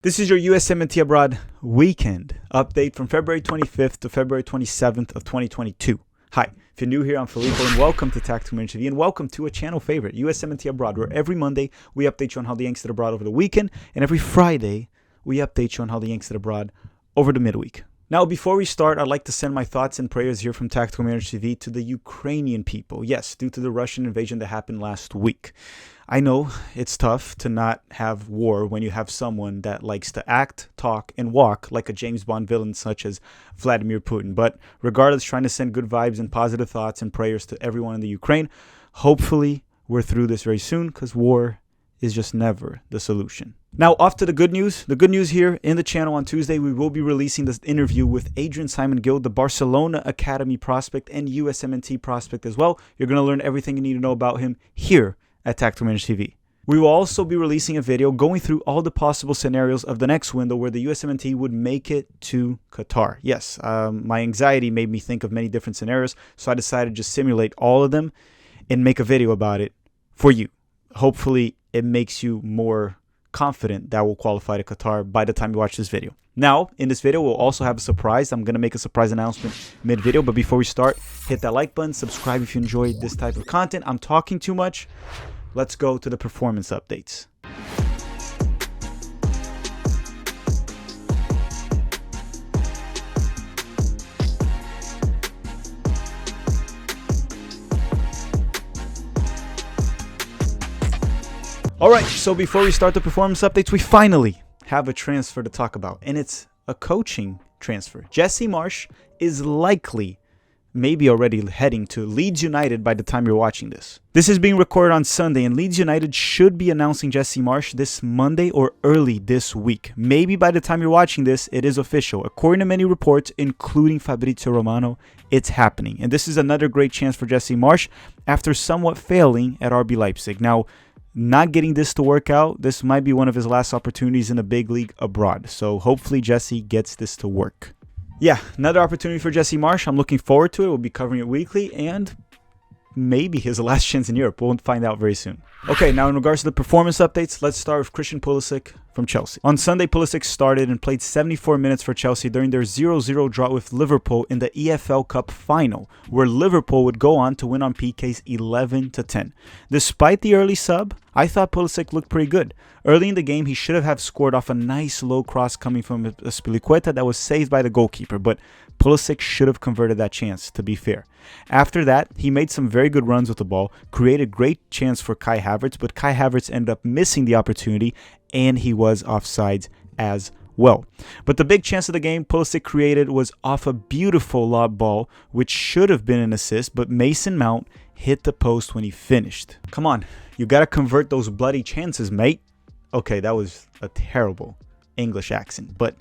This is your USMNT Abroad weekend update from February 25th to February 27th of 2022. Hi, if you're new here, I'm Filippo, and welcome to TMTV, and welcome to a channel favorite, USMNT Abroad, where every Monday we update you on how the Yanks did abroad over the weekend, and every Friday we update you on how the Yanks did abroad over the midweek. Now, before we start, I'd like to send my thoughts and prayers here from TMTV to the Ukrainian people. Yes, due to the Russian invasion that happened last week. I know it's tough to not have war when you have someone that likes to act, talk, and walk like a James Bond villain such as Vladimir Putin. But regardless, trying to send good vibes and positive thoughts and prayers to everyone in the Ukraine. Hopefully, we're through this very soon because war is just never the solution. Now, off to the good news. The good news here in the channel on Tuesday, we will be releasing this interview with Adrian Simon Gill, the Barcelona Academy prospect and USMNT prospect as well. You're going to learn everything you need to know about him here at TMTV. We will also be releasing a video going through all the possible scenarios of the next window where the USMNT would make it to Qatar. Yes, my anxiety made me think of many different scenarios, so I decided to just simulate all of them and make a video about it for you. Hopefully, it makes you more confident that we'll qualify to Qatar by the time you watch this video. Now, in this video, we'll also have a surprise. I'm going to make a surprise announcement mid-video, but before we start, hit that like button, subscribe if you enjoyed this type of content. I'm talking too much. Let's go to the performance updates. Alright, so before we start the performance updates, we finally have a transfer to talk about, and it's a coaching transfer. Jesse Marsch is likely, maybe already heading to Leeds United by the time you're watching this. This is being recorded on Sunday, and Leeds United should be announcing Jesse Marsch this Monday or early this week. Maybe by the time you're watching this, it is official. According to many reports, including Fabrizio Romano, it's happening. And this is another great chance for Jesse Marsch after somewhat failing at RB Leipzig. Now, not getting this to work out, this might be one of his last opportunities in a big league abroad. So hopefully Jesse gets this to work. Yeah, another opportunity for Jesse Marsch. I'm looking forward to it. We'll be covering it weekly, and maybe his last chance in Europe. We'll find out very soon. Okay, now in regards to the performance updates, let's start with Christian Pulisic from Chelsea. On Sunday, Pulisic started and played 74 minutes for Chelsea during their 0-0 draw with Liverpool in the EFL Cup final, where Liverpool would go on to win on PKs 11-10. Despite the early sub, I thought Pulisic looked pretty good. Early in the game, he should have scored off a nice low cross coming from Azpilicueta that was saved by the goalkeeper, but Pulisic should have converted that chance, to be fair. After that, he made some very good runs with the ball, created great chance for Kai Havertz, but Kai Havertz ended up missing the opportunity, and he was offsides as well. But the big chance of the game Pulisic created was off a beautiful lob ball, which should have been an assist, but Mason Mount hit the post when he finished. Come on, you got to convert those bloody chances, mate. Okay, that was a terrible English accent, but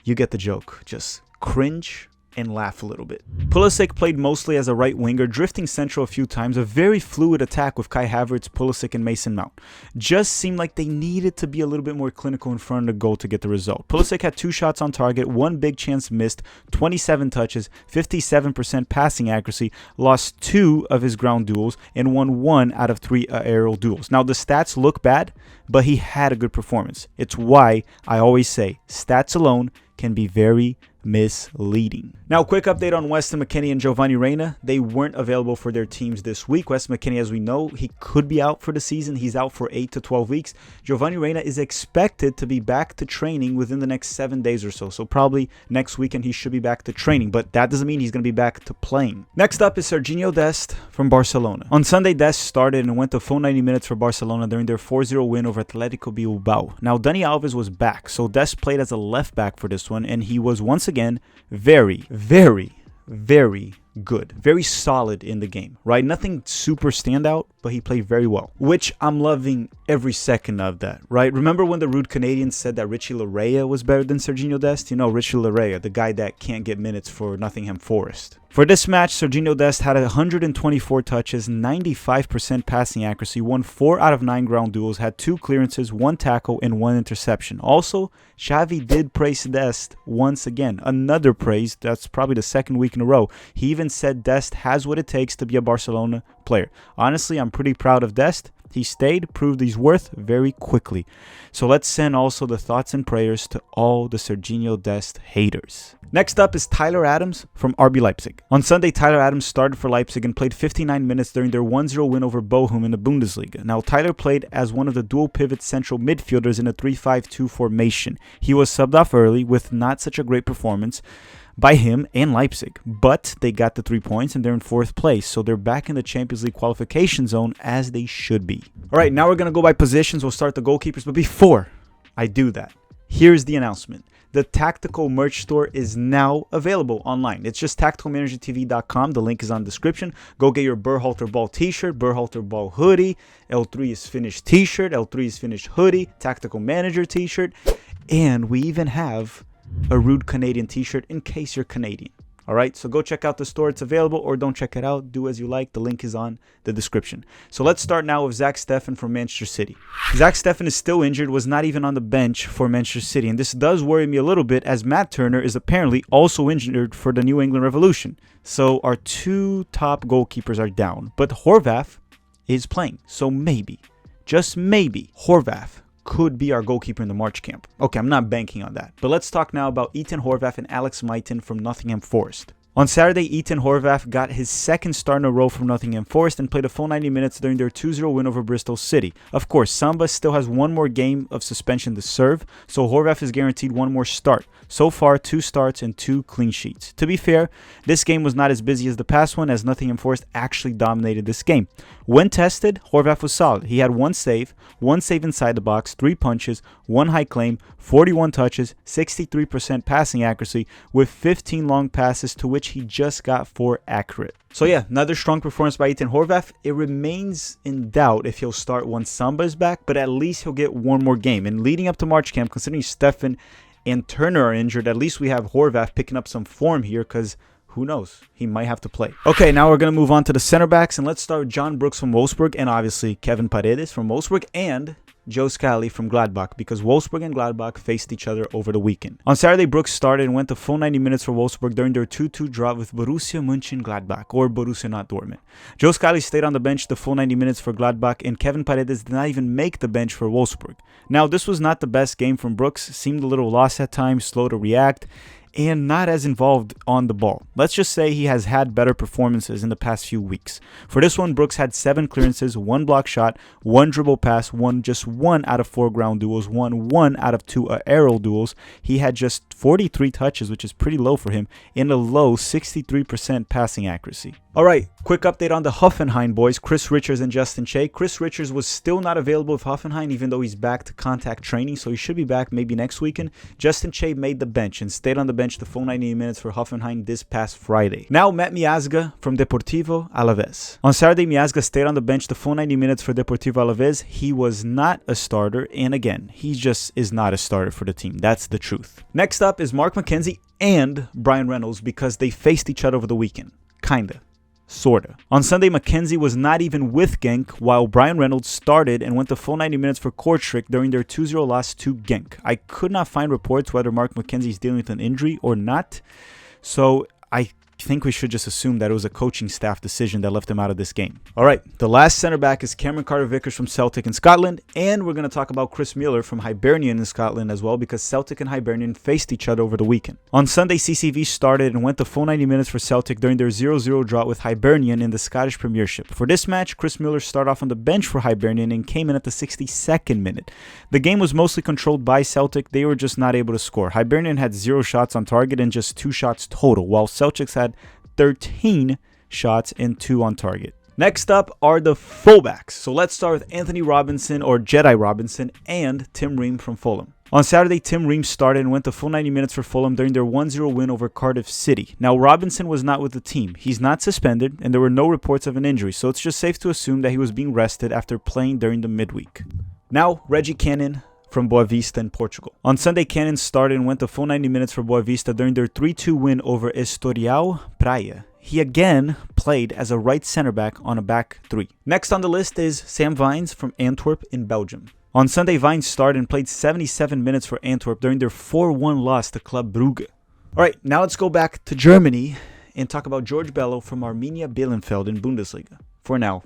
you get the joke. Just cringe and laugh a little bit. Pulisic played mostly as a right winger, drifting central a few times, a very fluid attack with Kai Havertz, Pulisic, and Mason Mount. Just seemed like they needed to be a little bit more clinical in front of the goal to get the result. Pulisic had 2 shots on target, 1 big chance missed, 27 touches, 57% passing accuracy, lost 2 of his ground duels, and won 1 out of 3 aerial duels. Now, the stats look bad, but he had a good performance. It's why I always say stats alone can be very misleading. Now, quick update on Weston Mckennie and Gio Reyna. They weren't available for their teams this week. Weston Mckennie, as we know, he could be out for the season. He's out for 8 to 12 weeks. Gio Reyna is expected to be back to training within the next 7 days or so. So probably next weekend he should be back to training, but that doesn't mean he's going to be back to playing. Next up is Dest from Barcelona. On Sunday, Dest started and went the full 90 minutes for Barcelona during their 4-0 win over Atletico Bilbao. Now, Dani Alves was back, so Dest played as a left back for this one, and he was once again very, very, very good, very solid in the game, right? Nothing super standout, but he played very well, which I'm loving every second of that, right? Remember when the rude Canadians said that Richie Ledezma was better than Dest? You know, Richie Ledezma, the guy that can't get minutes for Nottingham Forest. For this match, Dest had 124 touches, 95% passing accuracy, won 4 out of 9 ground duels, had 2 clearances, 1 tackle, and 1 interception. Also, Xavi did praise Dest once again. Another praise, that's probably the second week in a row. He even said Dest has what it takes to be a Barcelona player. Honestly, I'm pretty proud of Dest. He stayed, proved he's worth very quickly. So let's send also the thoughts and prayers to all the Serginho Dest haters. Next up is Tyler Adams from RB Leipzig. On Sunday, Tyler Adams started for Leipzig and played 59 minutes during their 1-0 win over Bochum in the Bundesliga. Now, Tyler played as one of the dual pivot central midfielders in a 3-5-2 formation. He was subbed off early with not such a great performance by him and Leipzig, but they got the 3 points and they're in 4th place, so they're back in the Champions League qualification zone as they should be. All right, now we're going to go by positions. We'll start the goalkeepers, but before I do that, here's the announcement. The Tactical merch store is now available online. It's just tacticalmanagertv.com. The link is on the description. Go get your Berhalter Ball t-shirt, Berhalter Ball hoodie, L3 is finished t-shirt, L3 is finished hoodie, Tactical Manager t-shirt, and we even have a Rude Canadian t-shirt in case you're Canadian. All right, so go check out the store. It's available, or don't check it out. Do as you like. The link is on the description. So let's start now with Zach Steffen from Manchester City. Zach Steffen is still injured, was not even on the bench for Manchester City. And this does worry me a little bit, as Matt Turner is apparently also injured for the New England Revolution. So our 2 top goalkeepers are down. But Horvath is playing. So maybe, just maybe, Horvath could be our goalkeeper in the March camp. Okay, I'm not banking on that. But let's talk now about Ethan Horvath and Alex Maiton from Nottingham Forest. On Saturday, Ethan Horvath got his 2nd start in a row from Nottingham Forest and played a full 90 minutes during their 2-0 win over Bristol City. Of course, Samba still has 1 more game of suspension to serve, so Horvath is guaranteed 1 more start. So far, 2 starts and 2 clean sheets. To be fair, this game was not as busy as the past one, as Nottingham Forest actually dominated this game. When tested, Horvath was solid. He had 1 save inside the box, 3 punches, 1 high claim, 41 touches, 63% passing accuracy, with 15 long passes, to which he just got 4 accurate. So yeah, another strong performance by Ethan Horvath. It remains in doubt if he'll start once Samba is back, but at least he'll get 1 more game. And leading up to March camp, considering Steffen and Turner are injured, at least we have Horvath picking up some form here, because who knows? He might have to play. Okay, now we're going to move on to the center backs, and let's start with John Brooks from Wolfsburg, and obviously Kevin Paredes from Wolfsburg, and Joe Scally from Gladbach, because Wolfsburg and Gladbach faced each other over the weekend. On Saturday, Brooks started and went the full 90 minutes for Wolfsburg during their 2-2 draw with Borussia Mönchengladbach, or Borussia not Dortmund. Joe Scally stayed on the bench the full 90 minutes for Gladbach, and Kevin Paredes did not even make the bench for Wolfsburg. Now, this was not the best game from Brooks, seemed a little lost at times, slow to react, and not as involved on the ball. Let's just say he has had better performances in the past few weeks. For this one, Brooks had 7 clearances, 1 block shot, 1 dribble pass, just 1 out of 4 ground duels, 1 out of 2 aerial duels. He had just 43 touches, which is pretty low for him, and a low 63% passing accuracy. All right, quick update on the Hoffenheim boys, Chris Richards and Justin Che. Chris Richards was still not available with Hoffenheim, even though he's back to contact training, so he should be back maybe next weekend. Justin Che made the bench and stayed on the bench the full 90 minutes for Hoffenheim this past Friday. Now, Matt Miazga from Deportivo Alaves. On Saturday, Miazga stayed on the bench the full 90 minutes for Deportivo Alaves. He was not a starter, and again, he just is not a starter for the team. That's the truth. Next up is Mark Mckenzie and Brian Reynolds, because they faced each other over the weekend. Kinda. Sorta. On Sunday, Mckenzie was not even with Genk, while Brian Reynolds started and went the full 90 minutes for Kortrijk during their 2-0 loss to Genk. I could not find reports whether Mark Mckenzie is dealing with an injury or not, so I think we should just assume that it was a coaching staff decision that left him out of this game. All right, the last center back is Cameron Carter-Vickers from Celtic in Scotland, and we're going to talk about Chris Mueller from Hibernian in Scotland as well, because Celtic and Hibernian faced each other over the weekend. On Sunday, CCV started and went the full 90 minutes for Celtic during their 0-0 draw with Hibernian in the Scottish Premiership. For this match, Chris Mueller started off on the bench for Hibernian and came in at the 62nd minute. The game was mostly controlled by Celtic. They were just not able to score. Hibernian had 0 shots on target and just 2 shots total, while Celtics had 13 shots and 2 on target. Next up are the fullbacks. So let's start with Anthony Robinson, or Jedi Robinson, and Tim Ream from Fulham. On Saturday, Tim Ream started and went the full 90 minutes for Fulham during their 1-0 win over Cardiff City. Now, Robinson was not with the team. He's not suspended, and there were no reports of an injury, so it's just safe to assume that he was being rested after playing during the midweek. Now, Reggie Cannon from Boa Vista in Portugal. On Sunday, Cannon started and went the full 90 minutes for Boa Vista during their 3-2 win over Estoril Praia. He again played as a right center back on a back 3. Next on the list is Sam Vines from Antwerp in Belgium. On Sunday, Vines started and played 77 minutes for Antwerp during their 4-1 loss to Club Brugge. All right, now let's go back to Germany and talk about George Bello from Arminia Bielefeld in Bundesliga. for now.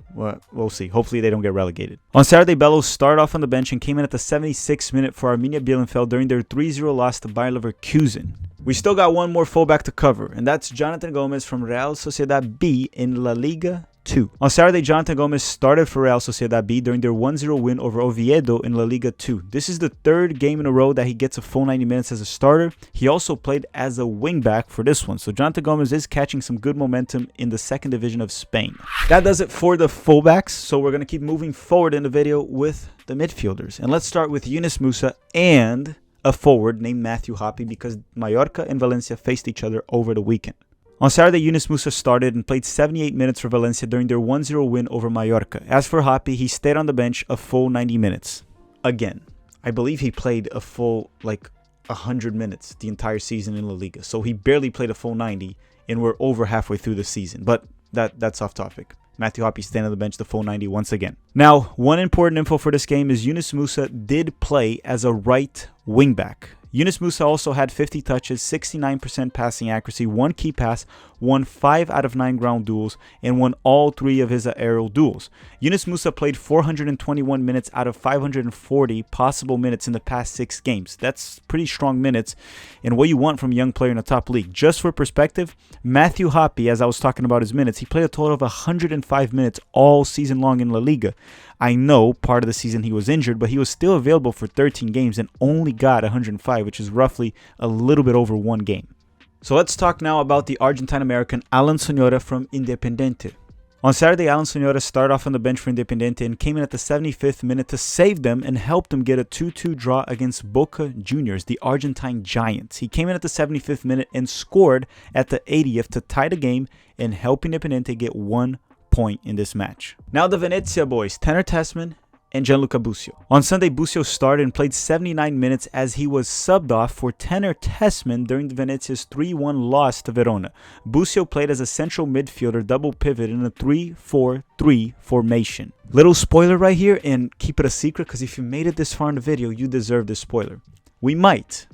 We'll see. Hopefully they don't get relegated. On Saturday, Bello started off on the bench and came in at the 76th minute for Arminia Bielefeld during their 3-0 loss to Bayer Leverkusen. We still got one more fullback to cover, and that's Jonathan Gomez from Real Sociedad B in La Liga 2. On Saturday, Jonathan Gomez started for Real Sociedad B during their 1-0 win over Oviedo in La Liga 2. This is the third game in a row that he gets a full 90 minutes as a starter. He also played as a wingback for this one, so Jonathan Gomez is catching some good momentum in the second division of Spain. That does it for the fullbacks, so we're going to keep moving forward in the video with the midfielders. And let's start with Yunus Musah and a forward named Matthew Hoppe, because Mallorca and Valencia faced each other over the weekend. On Saturday, Yunus Musah started and played 78 minutes for Valencia during their 1-0 win over Mallorca. As for Hoppe, he stayed on the bench a full 90 minutes. Again, I believe he played a full 100 minutes the entire season in La Liga. So he barely played a full 90, and we're over halfway through the season. But that's off topic. Matthew Hoppe staying on the bench the full 90 once again. Now, one important info for this game is Yunus Musah did play as a right wingback. Yunus Musah also had 50 touches, 69% passing accuracy, 1 key pass, won 5 out of 9 ground duels, and won all 3 of his aerial duels. Yunus Musah played 421 minutes out of 540 possible minutes in the past 6 games. That's pretty strong minutes, and what you want from a young player in a top league. Just for perspective, Matthew Hoppe, as I was talking about his minutes, he played a total of 105 minutes all season long in La Liga. I know part of the season he was injured, but he was still available for 13 games and only got 105, which is roughly a little bit over 1 game. So let's talk now about the Argentine-American Alan Sonora from Independiente. On Saturday, Alan Sonora started off on the bench for Independiente and came in at the 75th minute to save them and help them get a 2-2 draw against Boca Juniors, the Argentine Giants. He came in at the 75th minute and scored at the 80th to tie the game and help Independiente get 1 point in this match. Now the Venezia boys, Tanner Tessman and Gianluca Busio. On Sunday, Busio started and played 79 minutes as he was subbed off for Tanner Tessman during the Venezia's 3-1 loss to Verona. Busio played as a central midfielder double pivot in a 3-4-3 formation. Little spoiler right here, and keep it a secret because if you made it this far in the video, you deserve this spoiler. We might.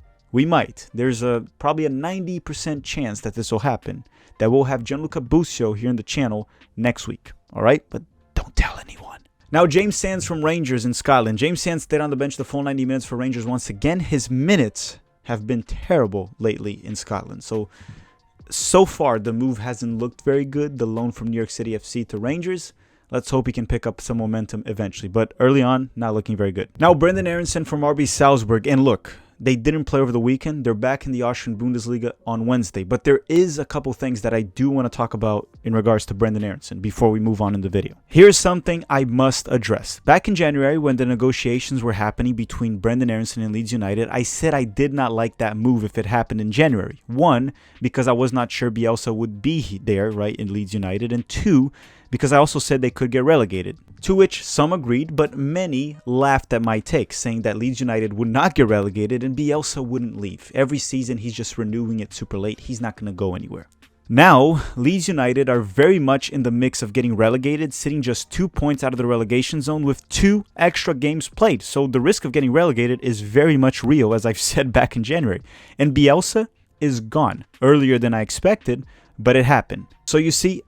There's probably a 90% chance that this will happen, that we'll have Gianluca Busio here in the channel next week. Alright? But don't tell anyone. Now, James Sands from Rangers in Scotland. James Sands stayed on the bench the full 90 minutes for Rangers once again. His minutes have been terrible lately in Scotland. So far, the move hasn't looked very good. The loan from New York City FC to Rangers. Let's hope he can pick up some momentum eventually. But early on, not looking very good. Now, Brenden Aaronson from RB Salzburg. And look, they didn't play over the weekend. They're back in the Austrian Bundesliga on Wednesday. But there is a couple things that I do want to talk about in regards to Brenden Aaronson before we move on in the video. Here's something I must address. Back in January, when the negotiations were happening between Brenden Aaronson and Leeds United, I said I did not like that move if it happened in January. 1, because I was not sure Bielsa would be there, right, in Leeds United. And 2, because I also said they could get relegated. To which some agreed, but many laughed at my take, saying that Leeds United would not get relegated and Bielsa wouldn't leave. Every season, he's just renewing it super late. He's not going to go anywhere. Now, Leeds United are very much in the mix of getting relegated, sitting just 2 points out of the relegation zone with 2 extra games played. So the risk of getting relegated is very much real, as I've said back in January. And Bielsa is gone earlier than I expected, but it happened. So you see,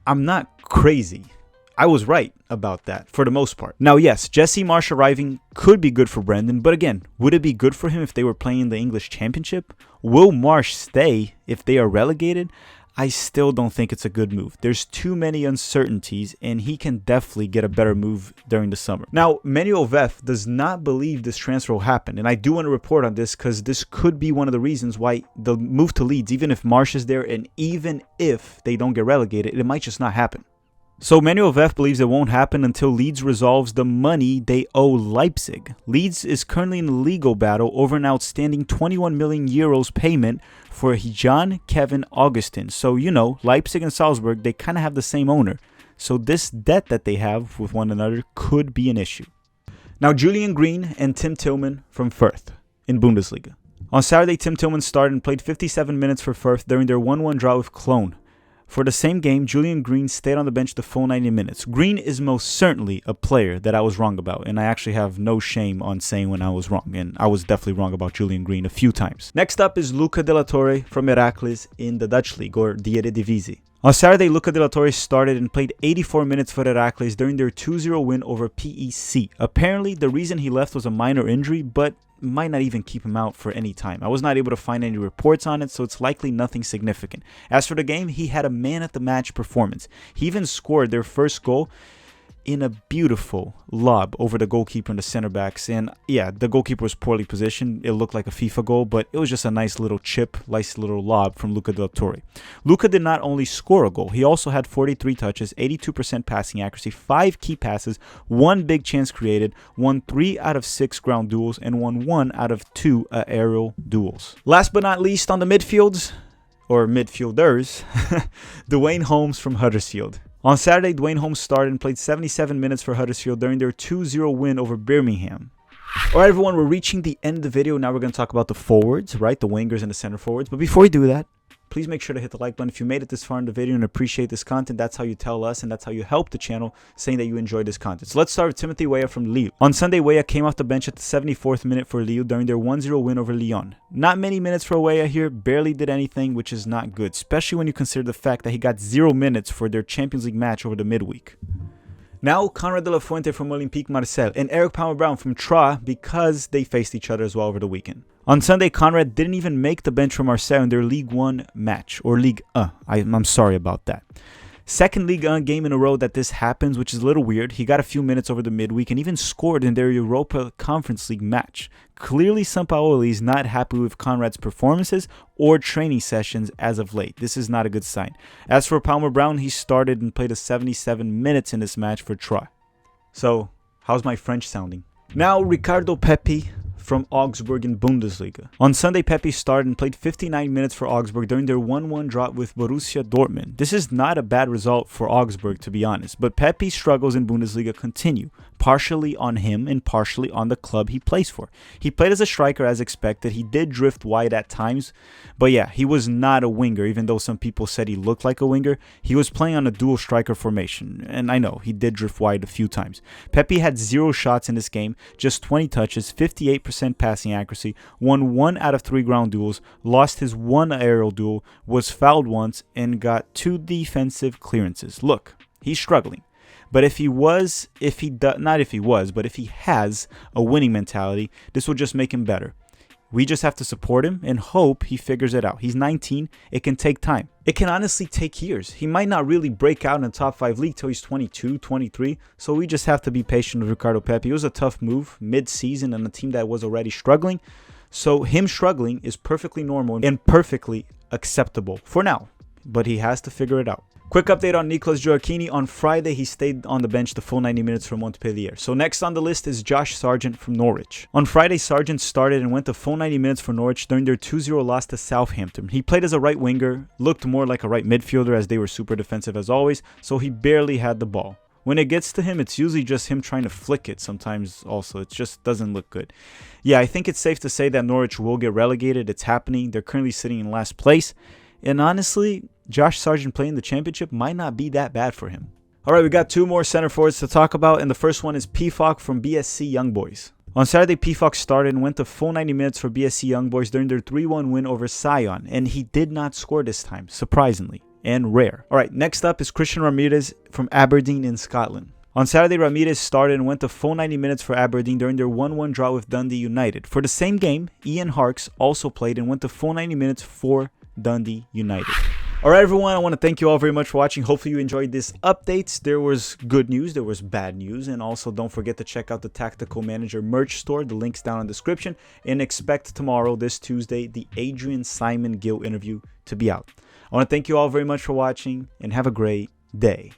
I'm not crazy. I was right about that for the most part. Now, yes, Jesse Marsch arriving could be good for Brenden, but again, would it be good for him if they were playing in the English Championship? Will Marsch stay if they are relegated? I still don't think it's a good move. There's too many uncertainties, and he can definitely get a better move during the summer. Now, Manuel Veth does not believe this transfer will happen, and I do want to report on this because this could be one of the reasons why the move to Leeds, even if Marsch is there and even if they don't get relegated, it might just not happen. So Manuel Veth believes it won't happen until Leeds resolves the money they owe Leipzig. Leeds is currently in a legal battle over an outstanding 21 million euros payment for Jan Kevin Augustin. So, you know, Leipzig and Salzburg, they kind of have the same owner. So this debt that they have with one another could be an issue. Now, Julian Green and Tim Tillman from Fürth in Bundesliga. On Saturday, Tim Tillman started and played 57 minutes for Fürth during their 1-1 draw with Cologne. For the same game, Julian Green stayed on the bench the full 90 minutes. Green is most certainly a player that I was wrong about, and I actually have no shame on saying when I was wrong, and I was definitely wrong about Julian Green a few times. Next up is Luca de la Torre from Heracles in the Dutch League, or the Eredivisie. On Saturday, Luca de la Torre started and played 84 minutes for Heracles during their 2-0 win over PEC. Apparently, the reason he left was a minor injury, but might not even keep him out for any time. I was not able to find any reports on it, so it's likely nothing significant. As for the game, he had a man-at-the-match performance. He even scored their first goal in a beautiful lob over the goalkeeper and the center backs. And yeah, the goalkeeper was poorly positioned. It looked like a FIFA goal, but it was just a nice little chip, nice little lob from Luca de la Torre. Luca did not only score a goal, he also had 43 touches, 82% passing accuracy, 5 key passes, 1 big chance created, won 3 out of 6 ground duels, and won 1 out of 2 aerial duels. Last but not least on the midfields, or midfielders, Duane Holmes from Huddersfield. On Saturday, Duane Holmes started and played 77 minutes for Huddersfield during their 2-0 win over Birmingham. Alright everyone, we're reaching the end of the video. Now we're going to talk about the forwards, right? The wingers and the center forwards. But before we do that, please make sure to hit the like button if you made it this far in the video and appreciate this content. That's how you tell us and that's how you help the channel, saying that you enjoy this content. So let's start with Timothy Weah from Lille. On Sunday, Weah came off the bench at the 74th minute for Lille during their 1-0 win over Lyon. Not many minutes for Weah here, barely did anything, which is not good, especially when you consider the fact that he got 0 minutes for their Champions League match over the midweek. Now, Conrad de la Fuente from Olympique Marseille and Eric Palmer-Brown from Troyes, because they faced each other as well over the weekend. On Sunday, Conrad didn't even make the bench for Marseille in their Ligue 1 match, or Ligue 1. I'm sorry about that. Second Ligue 1 game in a row that this happens, which is a little weird. He got a few minutes over the midweek and even scored in their Europa Conference League match. Clearly, Sampaoli is not happy with Conrad's performances or training sessions as of late. This is not a good sign. As for Palmer-Brown, he started and played a 77 minutes in this match for Troyes. So, how's my French sounding? Now, Ricardo Pepi from Augsburg in Bundesliga. On Sunday, Pepi started and played 59 minutes for Augsburg during their 1-1 draw with Borussia Dortmund. This is not a bad result for Augsburg, to be honest, but Pepi's struggles in Bundesliga continue, partially on him and partially on the club he plays for. He played as a striker as expected. He did drift wide at times, but yeah, he was not a winger, even though some people said he looked like a winger. He was playing on a dual striker formation, and I know he did drift wide a few times. Pepi had 0 shots in this game, just 20 touches, 58% passing accuracy, won 1 out of 3 ground duels, lost his 1 aerial duel, was fouled once, and got 2 defensive clearances. Look, he's struggling. But if he has a winning mentality, this will just make him better. We just have to support him and hope he figures it out. He's 19. It can take time. It can honestly take years. He might not really break out in the top 5 league till he's 22, 23. So we just have to be patient with Ricardo Pepi. It was a tough move mid-season on a team that was already struggling. So him struggling is perfectly normal and perfectly acceptable for now. But he has to figure it out. Quick update on Nicolas Gioacchini. On Friday, he stayed on the bench the full 90 minutes for Montpellier. So next on the list is Josh Sargent from Norwich. On Friday, Sargent started and went the full 90 minutes for Norwich during their 2-0 loss to Southampton. He played as a right winger, looked more like a right midfielder as they were super defensive as always, so he barely had the ball. When it gets to him, it's usually just him trying to flick it sometimes also. It just doesn't look good. Yeah, I think it's safe to say that Norwich will get relegated. It's happening. They're currently sitting in last place. And honestly, Josh Sargent playing the championship might not be that bad for him. Alright, we got 2 more center forwards to talk about, and the first one is Pefok from BSC Young Boys. On Saturday, Pefok started and went the full 90 minutes for BSC Young Boys during their 3-1 win over Sion, and he did not score this time, surprisingly, and rare. Alright, next up is Christian Ramirez from Aberdeen in Scotland. On Saturday, Ramirez started and went the full 90 minutes for Aberdeen during their 1-1 draw with Dundee United. For the same game, Ian Harkes also played and went the full 90 minutes for Dundee United. Alright everyone, I want to thank you all very much for watching. Hopefully you enjoyed this update. There was good news, there was bad news, and also don't forget to check out the Tactical Manager merch store. The link's down in the description. And expect tomorrow, this Tuesday, the Adrian Simon Gill interview to be out. I want to thank you all very much for watching and have a great day.